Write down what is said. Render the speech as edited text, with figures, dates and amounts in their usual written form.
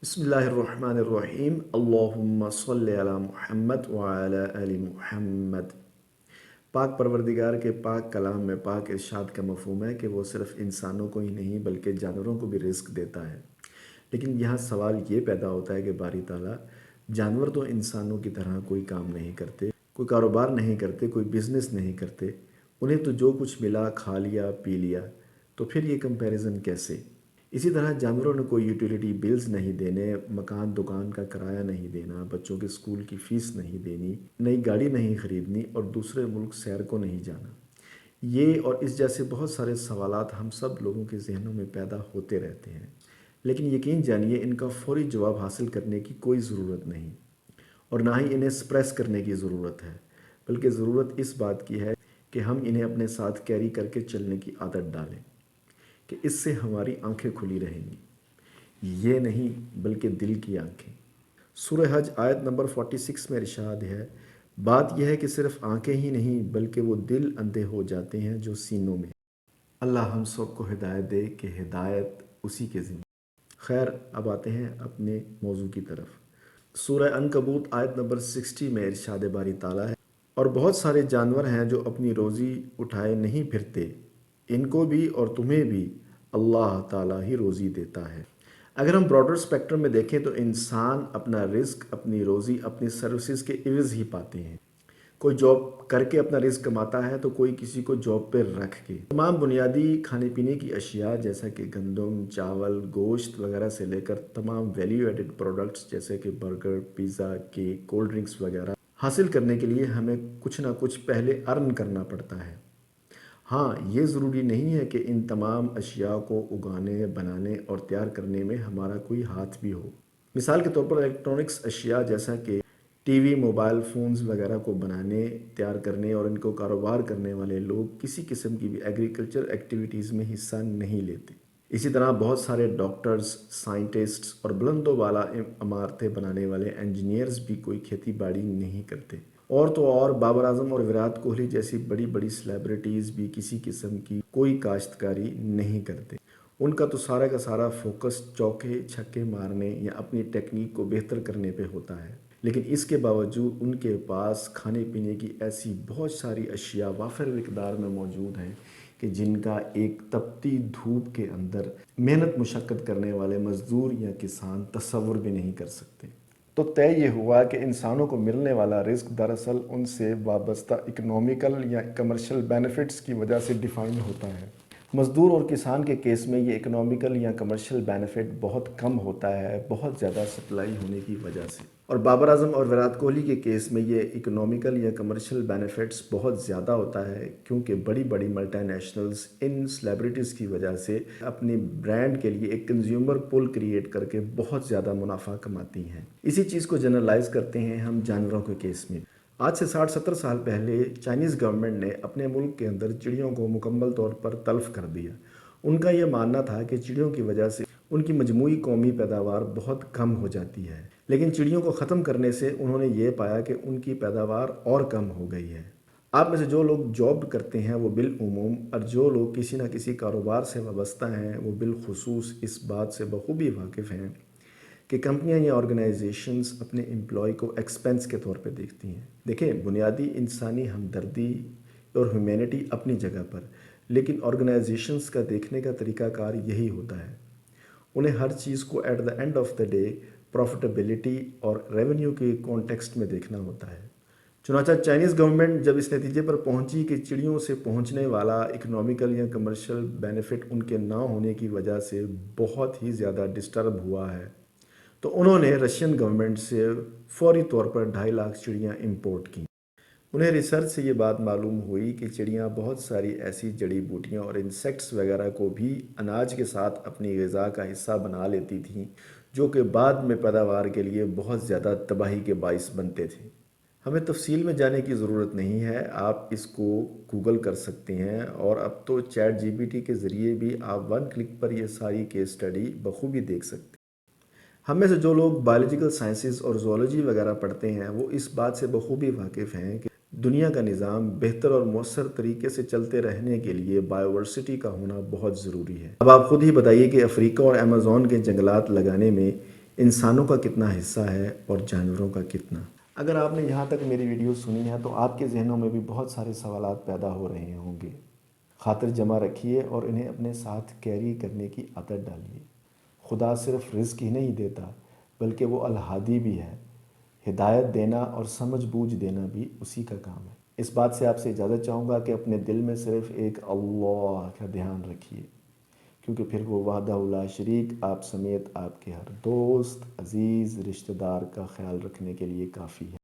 بسم اللہ الرحمن الرحیم اللہم صلی علی محمد وعلی آل محمد۔ پاک پروردگار کے پاک کلام میں پاک ارشاد کا مفہوم ہے کہ وہ صرف انسانوں کو ہی نہیں بلکہ جانوروں کو بھی رزق دیتا ہے۔ لیکن یہاں سوال یہ پیدا ہوتا ہے کہ باری تعالیٰ، جانور تو انسانوں کی طرح کوئی کام نہیں کرتے، کوئی کاروبار نہیں کرتے، کوئی بزنس نہیں کرتے، انہیں تو جو کچھ ملا کھا لیا پی لیا، تو پھر یہ کمپیریزن کیسے؟ اسی طرح جانوروں نے کوئی یوٹیلیٹی بلز نہیں دینے، مکان دکان کا کرایہ نہیں دینا، بچوں کے اسکول کی فیس نہیں دینی، نئی گاڑی نہیں خریدنی اور دوسرے ملک سیر کو نہیں جانا۔ یہ اور اس جیسے بہت سارے سوالات ہم سب لوگوں کے ذہنوں میں پیدا ہوتے رہتے ہیں، لیکن یقین جانیے ان کا فوری جواب حاصل کرنے کی کوئی ضرورت نہیں، اور نہ ہی انہیں سپریس کرنے کی ضرورت ہے، بلکہ ضرورت اس بات کی ہے کہ ہم انہیں اپنے ساتھ کیری کر کے چلنے کی عادت ڈالیں کہ اس سے ہماری آنکھیں کھلی رہیں گی۔ یہ نہیں بلکہ دل کی آنکھیں۔ سورہ حج آیت نمبر 46 میں ارشاد ہے، بات یہ ہے کہ صرف آنکھیں ہی نہیں بلکہ وہ دل اندھے ہو جاتے ہیں جو سینوں میں۔ اللہ ہم سب کو ہدایت دے کہ ہدایت اسی کے ذمہ۔ خیر، اب آتے ہیں اپنے موضوع کی طرف۔ سورہ عنکبوت آیت نمبر 60 میں ارشاد باری تعالیٰ ہے، اور بہت سارے جانور ہیں جو اپنی روزی اٹھائے نہیں پھرتے، ان کو بھی اور تمہیں بھی اللہ تعالیٰ ہی روزی دیتا ہے۔ اگر ہم براڈر اسپیکٹرم میں دیکھیں تو انسان اپنا رزق، اپنی روزی اپنی سروسز کے عوض ہی پاتے ہیں۔ کوئی جاب کر کے اپنا رزق کماتا ہے تو کوئی کسی کو جاب پہ رکھ کے۔ تمام بنیادی کھانے پینے کی اشیاء جیسا کہ گندم، چاول، گوشت وغیرہ سے لے کر تمام ویلیو ایڈڈ پروڈکٹس جیسے کہ burger, pizza, cake, cold drinks وغیرہ حاصل کرنے کے لیے ہمیں کچھ نہ کچھ پہلے ارن کرنا پڑتا ہے۔ ہاں، یہ ضروری نہیں ہے کہ ان تمام اشیاء کو اگانے، بنانے اور تیار کرنے میں ہمارا کوئی ہاتھ بھی ہو۔ مثال کے طور پر الیکٹرانکس اشیاء جیسا کہ ٹی وی، موبائل فونز وغیرہ کو بنانے، تیار کرنے اور ان کو کاروبار کرنے والے لوگ کسی قسم کی بھی ایگریکلچر ایکٹیویٹیز میں حصہ نہیں لیتے۔ اسی طرح بہت سارے ڈاکٹرز، سائنٹسٹس اور بلند و بالا عمارتیں بنانے والے انجینئرز بھی کوئی کھیتی باڑی نہیں کرتے۔ اور تو اور بابر اعظم اور وراٹ کوہلی جیسی بڑی بڑی سیلیبریٹیز بھی کسی قسم کی کوئی کاشتکاری نہیں کرتے۔ ان کا تو سارا کا سارا فوکس چوکے چھکے مارنے یا اپنی ٹیکنیک کو بہتر کرنے پہ ہوتا ہے، لیکن اس کے باوجود ان کے پاس کھانے پینے کی ایسی بہت ساری اشیاء وافر مقدار میں موجود ہیں کہ جن کا ایک تپتی دھوپ کے اندر محنت مشقت کرنے والے مزدور یا کسان تصور بھی نہیں کر سکتے۔ تو طے یہ ہوا کہ انسانوں کو ملنے والا رزق دراصل ان سے وابستہ اکنامیکل یا کمرشل بینیفٹس کی وجہ سے ڈیفائن ہوتا ہے۔ مزدور اور کسان کے کیس میں یہ اکنامیکل یا کمرشل بینیفٹ بہت کم ہوتا ہے، بہت زیادہ سپلائی ہونے کی وجہ سے، اور بابر اعظم اور وراٹ کوہلی کے کیس میں یہ اکنامیکل یا کمرشل بینیفٹس بہت زیادہ ہوتا ہے، کیونکہ بڑی بڑی ملٹی نیشنلز ان سیلیبریٹیز کی وجہ سے اپنی برانڈ کے لیے ایک کنزیومر پول کریٹ کر کے بہت زیادہ منافع کماتی ہیں۔ اسی چیز کو جنرلائز کرتے ہیں ہم جانوروں کے کیس میں۔ آج سے 60-70 سال پہلے چائنیز گورنمنٹ نے اپنے ملک کے اندر چڑیوں کو مکمل طور پر تلف کر دیا۔ ان کا یہ ماننا تھا کہ چڑیوں کی وجہ سے ان کی مجموعی قومی پیداوار بہت کم ہو جاتی ہے، لیکن چڑیوں کو ختم کرنے سے انہوں نے یہ پایا کہ ان کی پیداوار اور کم ہو گئی ہے۔ آپ میں سے جو لوگ جاب کرتے ہیں وہ بالعموم، اور جو لوگ کسی نہ کسی کاروبار سے وابستہ ہیں وہ بالخصوص اس بات سے بخوبی واقف ہیں کہ کمپنیاں یا آرگنائزیشنز اپنے امپلائی کو ایکسپنس کے طور پہ دیکھتی ہیں۔ دیکھیں، بنیادی انسانی ہمدردی اور ہیومینٹی اپنی جگہ پر، لیکن آرگنائزیشنز کا دیکھنے کا طریقہ کار یہی ہوتا ہے۔ انہیں ہر چیز کو at the end of the day profitability اور ریونیو کے کانٹیکسٹ میں دیکھنا ہوتا ہے۔ چنانچہ چائنیز گورنمنٹ جب اس نتیجے پر پہنچی کہ چڑیوں سے پہنچنے والا اکنامیکل یا کمرشل بینیفٹ ان کے نہ ہونے کی وجہ سے بہت ہی زیادہ ڈسٹرب ہوا ہے، تو انہوں نے رشین گورنمنٹ سے فوری طور پر 2.5 لاکھ چڑیاں امپورٹ کیں۔ انہیں ریسرچ سے یہ بات معلوم ہوئی کہ چڑیاں بہت ساری ایسی جڑی بوٹیاں اور انسیکٹس وغیرہ کو بھی اناج کے ساتھ اپنی غذا کا حصہ بنا لیتی تھیں، جو کہ بعد میں پیداوار کے لیے بہت زیادہ تباہی کے باعث بنتے تھے۔ ہمیں تفصیل میں جانے کی ضرورت نہیں ہے، آپ اس کو گوگل کر سکتے ہیں، اور اب تو چیٹ جی پی ٹی کے ذریعے بھی آپ 1 کلک پر یہ ساری کیس سٹڈی بخوبی دیکھ سکتے ہیں۔ ہم میں سے جو لوگ بایولوجیکل سائنسز اور زوالوجی وغیرہ پڑھتے ہیں وہ اس بات سے بخوبی واقف ہیں کہ دنیا کا نظام بہتر اور مؤثر طریقے سے چلتے رہنے کے لیے بائیوورسٹی کا ہونا بہت ضروری ہے۔ اب آپ خود ہی بتائیے کہ افریقہ اور ایمیزون کے جنگلات لگانے میں انسانوں کا کتنا حصہ ہے اور جانوروں کا کتنا۔ اگر آپ نے یہاں تک میری ویڈیو سنی ہے تو آپ کے ذہنوں میں بھی بہت سارے سوالات پیدا ہو رہے ہوں گے۔ خاطر جمع رکھیے اور انہیں اپنے ساتھ کیری کرنے کی عادت ڈالیے۔ خدا صرف رزق ہی نہیں دیتا بلکہ وہ الہادی بھی ہے۔ ہدایت دینا اور سمجھ بوجھ دینا بھی اسی کا کام ہے۔ اس بات سے آپ سے اجازت چاہوں گا کہ اپنے دل میں صرف ایک اللہ کا دھیان رکھیے، کیونکہ پھر وہ وحدہ لا شریک آپ سمیت آپ کے ہر دوست، عزیز، رشتہ دار کا خیال رکھنے کے لیے کافی ہے۔